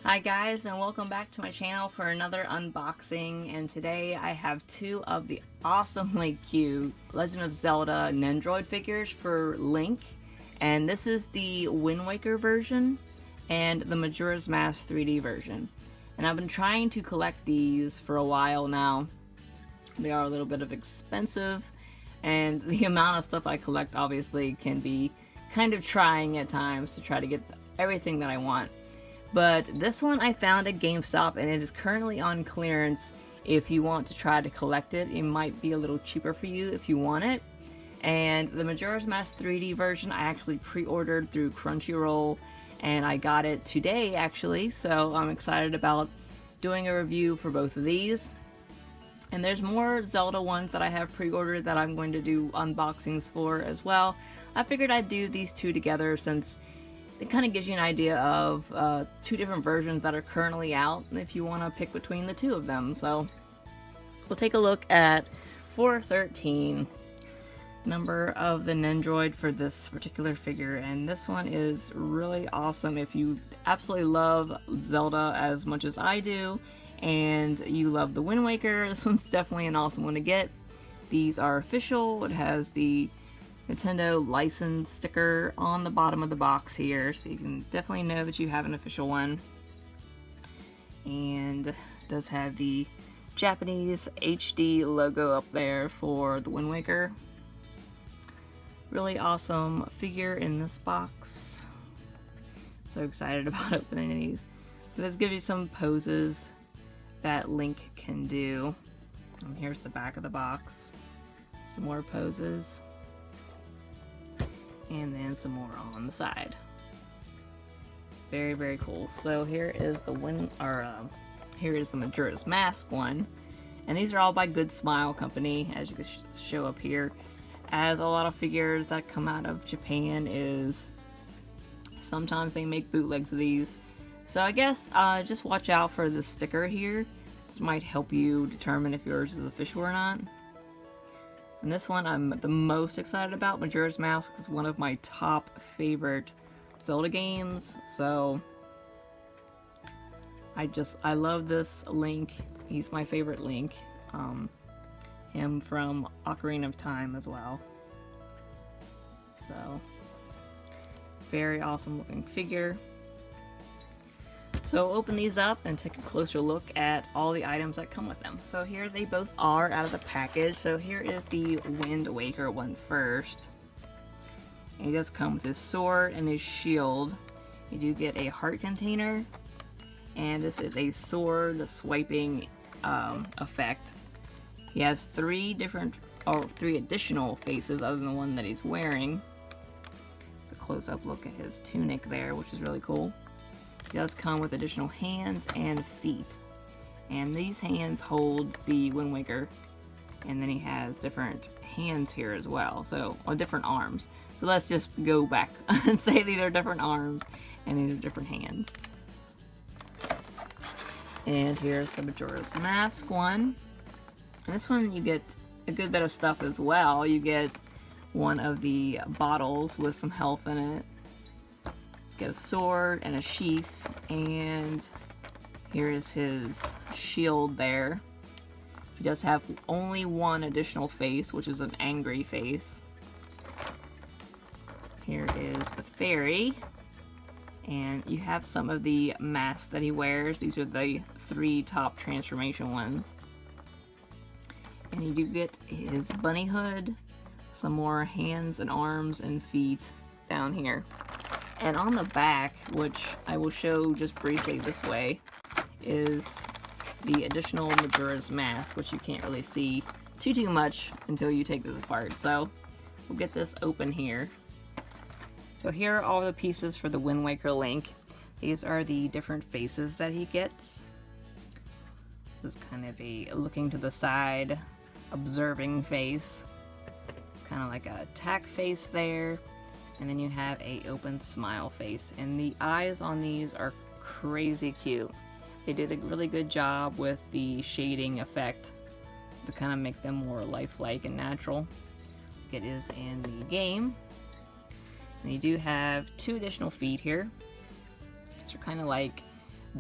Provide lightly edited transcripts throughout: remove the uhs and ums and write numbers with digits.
Hi guys, and welcome back to my channel for another unboxing, and today I have two of the awesomely cute Legend of Zelda Nendoroid figures for Link, and this is the Wind Waker version and the Majora's Mask 3D version. And I've been trying to collect these for a while now. They are a little bit expensive, and the amount of stuff I collect obviously can be kind of trying at times to try to get everything that I want. But this one I found at GameStop, and it is currently on clearance. If you want to try to collect it, it might be a little cheaper for you if you want it. And the Majora's Mask 3D version I actually pre-ordered through Crunchyroll, and I got it today actually, so I'm excited about doing a review for both of these. And there's more Zelda ones that I have pre-ordered that I'm going to do unboxings for as well. I figured I'd do these two together since it kind of gives you an idea of two different versions that are currently out if you want to pick between the two of them. So we'll take a look at 413, number of the Nendoroid for this particular figure, and this one is really awesome. If you absolutely love Zelda as much as I do and you love the Wind Waker, this one's definitely an awesome one to get. These are official. It has the Nintendo license sticker on the bottom of the box here, so you can definitely know that you have an official one. And it does have the Japanese HD logo up there for the Wind Waker. Really awesome figure in this box. So excited about opening these. So this gives you some poses that Link can do. And here's the back of the box. Some more poses. And then some more on the side. Very, very cool. So here is the here is the Majora's Mask one, and these are all by Good Smile Company, as you can show up here. As a lot of figures that come out of Japan is sometimes they make bootlegs of these. So I guess just watch out for the sticker here. This might help you determine if yours is official or not. And this one I'm the most excited about. Majora's Mask is one of my top favorite Zelda games, so I love this Link. He's my favorite Link. Him from Ocarina of Time as well. So very awesome looking figure. So open these up and take a closer look at all the items that come with them. So here they both are out of the package. So here is the Wind Waker one first. And he does come with his sword and his shield. You do get a heart container, and this is a sword swiping effect. He has three additional faces other than the one that he's wearing. It's a close-up look at his tunic there, which is really cool. He does come with additional hands and feet, and these hands hold the Wind Waker, and then he has different hands here as well, so different arms. So let's just go back and say these are different arms and these are different hands. And here's the Majora's Mask one. And this one you get a good bit of stuff as well. You get one of the bottles with some health in it. Get a sword and a sheath, and here is his shield there. He does have only one additional face, which is an angry face. Here is the fairy, and you have some of the masks that he wears. These are the three top transformation ones. And you do get his bunny hood, some more hands and arms and feet down here. And on the back, which I will show just briefly this way, is the additional Majora's Mask, which you can't really see too much until you take this apart. So we'll get this open here. So here are all the pieces for the Wind Waker Link. These are the different faces that he gets. This is kind of a looking to the side, observing face. Kind of like a attack face there. And then you have a open smile face, and the eyes on these are crazy cute. They did a really good job with the shading effect to kind of make them more lifelike and natural. It is in the game. And you do have two additional feet here. These are kind of like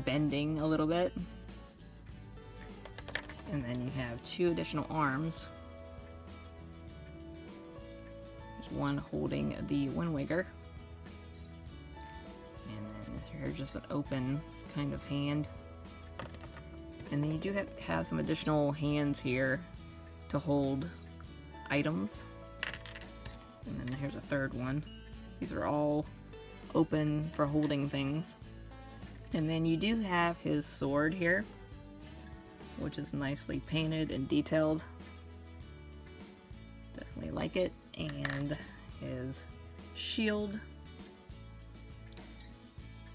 bending a little bit. And then you have 2 additional arms. There's one holding the Wind Waker. And then here's just an open kind of hand. And then you do have some additional hands here to hold items. And then here's a third one. These are all open for holding things. And then you do have his sword here, which is nicely painted and detailed. Definitely like it. And his shield.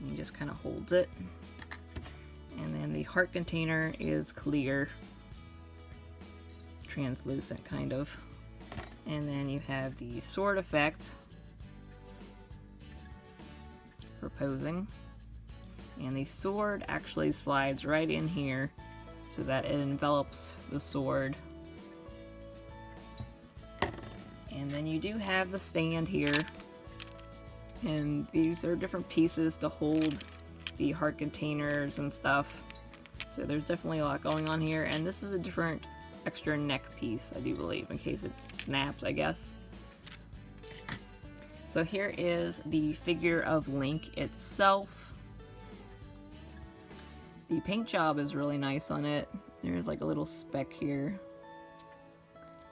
He just kind of holds it. And then the heart container is clear, translucent kind of. And then you have the sword effect for posing. And the sword actually slides right in here so that it envelops the sword. And then you do have the stand here. And these are different pieces to hold the heart containers and stuff. So there's definitely a lot going on here. And this is a different extra neck piece, I do believe, in case it snaps, I guess. So here is the figure of Link itself. The paint job is really nice on it. There's like a little speck here,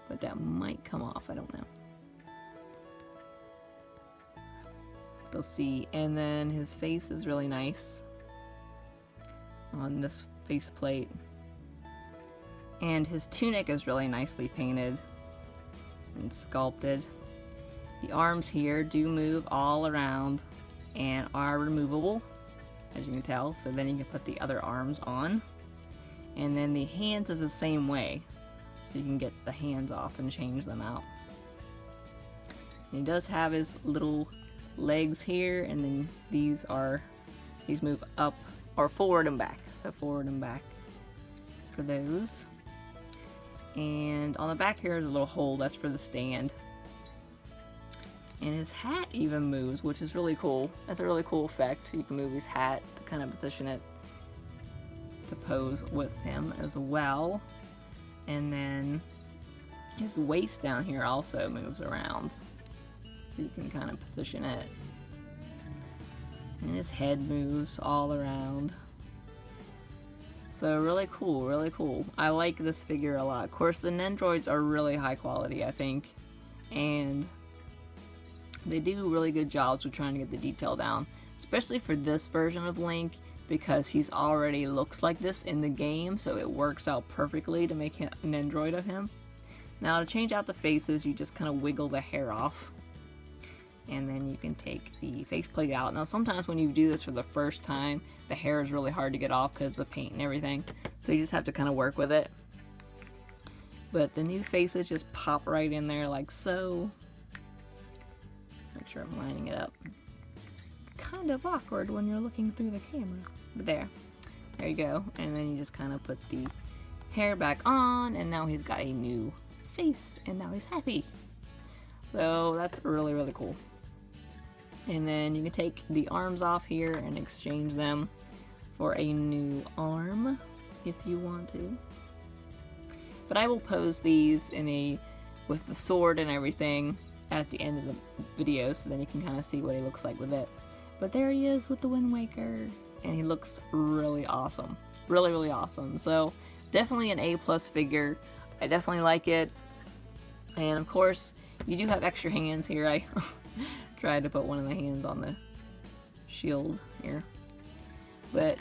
but that might come off, I don't know. They'll see. And then his face is really nice on this faceplate. And his tunic is really nicely painted and sculpted. The arms here do move all around and are removable, as you can tell, so then you can put the other arms on. And then the hands is the same way, so you can get the hands off and change them out. And he does have his little legs here, and then these move up or forward and back, so forward and back for those. And on the back here is a little hole, that's for the stand. And his hat even moves, which is really cool. That's a really cool effect. You can move his hat to kind of position it to pose with him as well. And then his waist down here also moves around, so you can kind of position it. And his head moves all around. So really cool, really cool. I like this figure a lot. Of course, the Nendoroids are really high quality, I think. And they do really good jobs with trying to get the detail down. Especially for this version of Link, because he's already looks like this in the game, so it works out perfectly to make an Nendoroid of him. Now to change out the faces, you just kind of wiggle the hair off. And then you can take the faceplate out. Now sometimes when you do this for the first time, the hair is really hard to get off because of the paint and everything. So you just have to kind of work with it. But the new faces just pop right in there like so. Make sure I'm lining it up. Kind of awkward when you're looking through the camera. But there you go. And then you just kind of put the hair back on, and now he's got a new face, and now he's happy. So that's really, really cool. And then you can take the arms off here and exchange them for a new arm if you want to. But I will pose these with the sword and everything at the end of the video, so then you can kind of see what he looks like with it. But there he is with the Wind Waker, and he looks really awesome. Really, really awesome. So definitely an A+ figure. I definitely like it. And of course, you do have extra hands here. I tried to put one of the hands on the shield here. But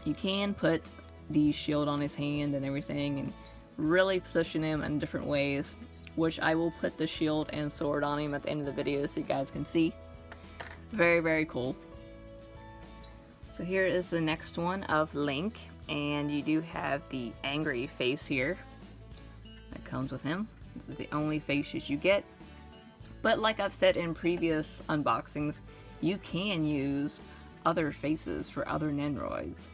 you can put the shield on his hand and everything and really position him in different ways, which I will put the shield and sword on him at the end of the video so you guys can see. Very, very cool. So here is the next one of Link, and you do have the angry face here that comes with him. This is the only face that you get. But like I've said in previous unboxings, you can use other faces for other Nendoroids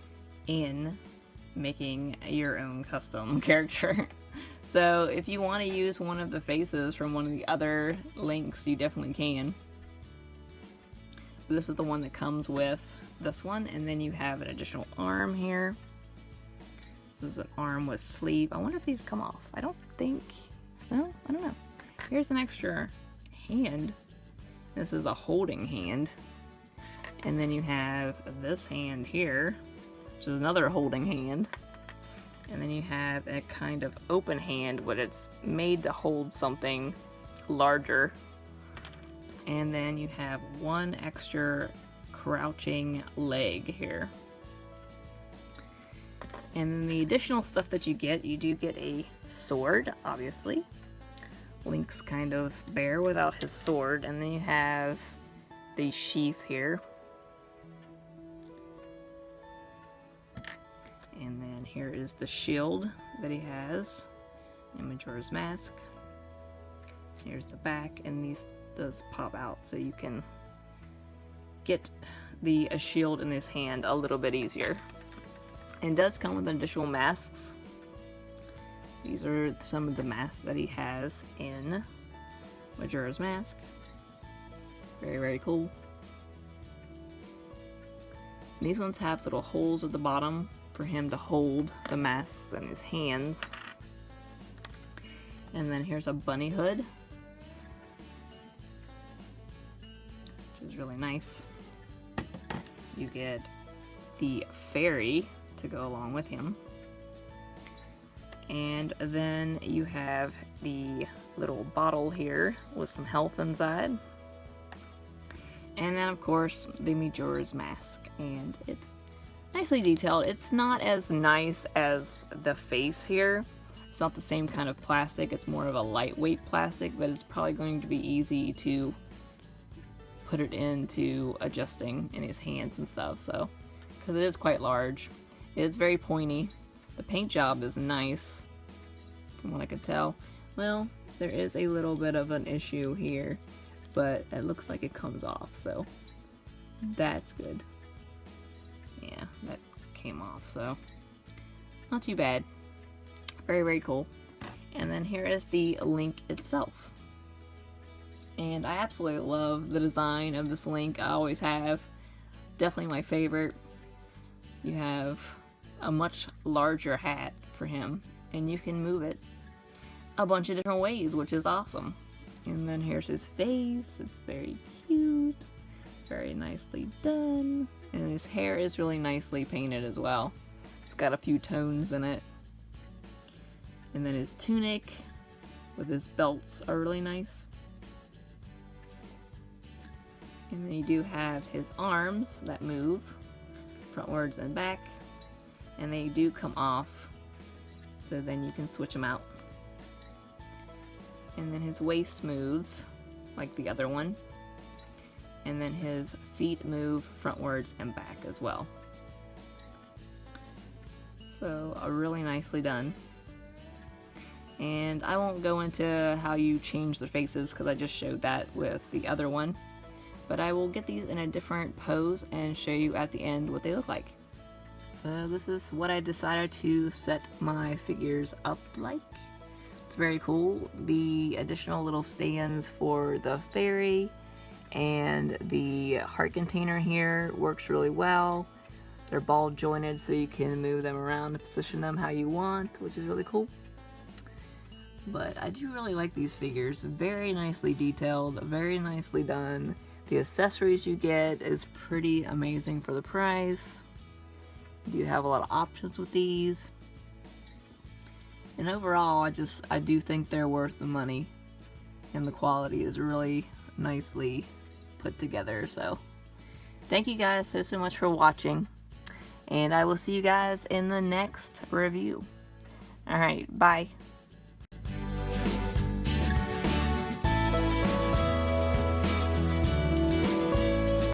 in making your own custom character. So if you want to use one of the faces from one of the other Links, you definitely can. But this is the one that comes with this one, and then you have an additional arm here. This is an arm with sleeve. I wonder if these come off. I don't think, no, I don't know. Here's an extra hand. This is a holding hand. And then you have this hand here, which is another holding hand. And then you have a kind of open hand, but it's made to hold something larger. And then you have one extra crouching leg here. And then the additional stuff that you do get a sword, obviously. Link's kind of bare without his sword. And then you have the sheath here. And then here is the shield that he has, and Majora's mask. Here's the back, and these does pop out, so you can get the shield in his hand a little bit easier. And it does come with additional masks. These are some of the masks that he has in Majora's mask. Very, very cool. And these ones have little holes at the bottom for him to hold the masks in his hands. And then here's a bunny hood, which is really nice. You get the fairy to go along with him. And then you have the little bottle here with some health inside. And then of course the Majora's mask, and it's nicely detailed. It's not as nice as the face here. It's not the same kind of plastic. It's more of a lightweight plastic, but it's probably going to be easy to put it into adjusting in his hands and stuff, so, because it is quite large. It is very pointy. The paint job is nice, from what I could tell. Well, there is a little bit of an issue here, but it looks like it comes off, so that's good. Yeah, that came off, so not too bad. Very, very cool. And then here is the Link itself. And I absolutely love the design of this Link. I always have. Definitely my favorite. You have a much larger hat for him, and you can move it a bunch of different ways, which is awesome. And then here's his face. It's very cute. Very nicely done. And his hair is really nicely painted as well. It's got a few tones in it. And then his tunic with his belts are really nice. And then you do have his arms that move frontwards and back. And they do come off, so then you can switch them out. And then his waist moves like the other one. And then his feet move frontwards and back as well. So, really nicely done. And I won't go into how you change their faces because I just showed that with the other one. But I will get these in a different pose and show you at the end what they look like. So this is what I decided to set my figures up like. It's very cool. The additional little stands for the fairy and the heart container here works really well. They're ball jointed so you can move them around and position them how you want, which is really cool. But I do really like these figures. Very nicely detailed, very nicely done. The accessories you get is pretty amazing for the price. You have a lot of options with these. And overall, I do think they're worth the money. And the quality is really nicely put together. So thank you guys so much for watching. And I will see you guys in the next review. Alright, bye.